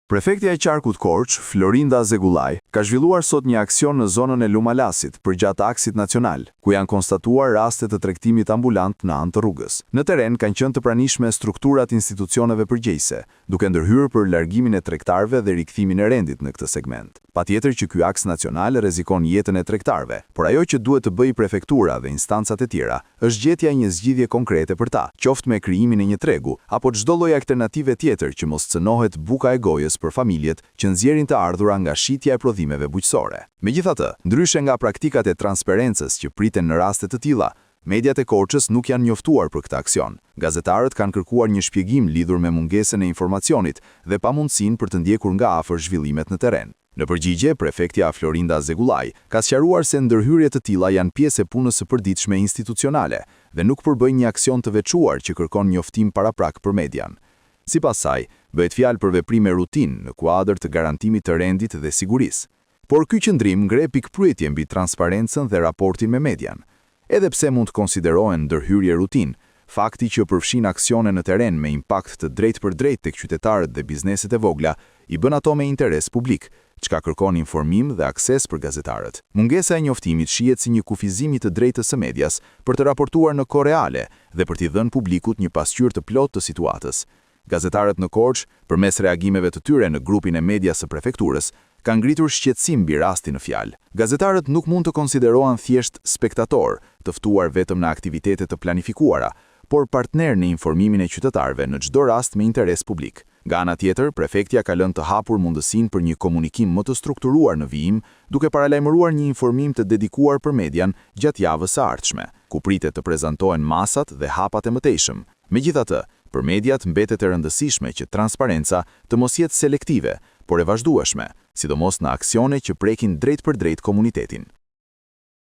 Prefektja e Qarkut Korç, Florinda Zegullaj, ka zhvilluar sot një aksion në zonën e Lumalasit përgjatë aksit nacional, ku janë konstatuar raste të tregtimit ambulant në anë të rrugës. Në teren kanë qenë të pranishme strukturat institucioneve përgjegjëse, duke ndërhyrë për largimin e tregtarëve dhe rikthimin e rendit në këtë segment. Patjetër që ky aks nacional rrezikon jetën e tregtarëve, por ajo që duhet të bëjë prefektura dhe instancat e tjera është gjetja një zgjidhje konkrete për ta, qoftë me krijimin e një tregu apo çdo lloj alternative tjetër që mos cënohet buka e gojës për familjet që nxjerrin të ardhura nga shitja e prodhimeve bujqësore. Megjithatë, ndryshe nga praktikat e transparencës që priten në raste të tilla, mediat e Korçës nuk janë njoftuar për këtë aksion. Gazetarët kanë kërkuar një shpjegim lidhur me mungesën e informacionit dhe pamundësinë për të ndjekur nga afër zhvillimet në terren. Në përgjigje, prefektja Florinda Zegullaj ka sqaruar se ndërhyrje të tilla janë pjesë e punës së përditshme institucionale dhe nuk përbëjnë një aksion të veçuar që kërkon njoftim paraprak për median. Sipas saj, bëhet fjalë për veprime rutinë në kuadër të garantimit të rendit dhe sigurisë. Por ky qëndrim ngre pikpyetje mbi transparencën dhe raportin me median. Edhe pse mund të konsiderohen ndërhyrje rutinë, fakti që përfshin aksione në terren me impakt të drejtpërdrejtë tek qytetarët dhe bizneset e vogla i bën ato me interes publik, çka kërkon informim dhe akses për gazetarët. Mungesa e njoftimit shihet si një kufizim i të drejtës së medias për të raportuar në kohë reale dhe për t'i dhënë publikut një pasqyrë të plotë të situatës. Gazetarët në Korçë, përmes reagimeve të tyre në grupin e medias së prefekturës, kanë ngritur shqetësim mbi rastin në fjalë. Gazetarët nuk mund të konsiderohen thjesht spektator, të ftuar vetëm në aktivitete të planifikuara, por partner në informimin e qytetarëve në çdo rast me interes publik. Nga ana tjetër, prefektja ka lënë të hapur mundësinë për një komunikim më të strukturuar në vijim, duke paralajmëruar një informim të dedikuar për median gjatë javës së ardhshme, ku pritet të prezantohen masat dhe hapat e mëtejshëm. Megjithatë, për mediat mbetet e rëndësishme që transparenca të mos jetë selektive, por e vazhdueshme, sidomos në aksione që prekin drejt për drejt komunitetin.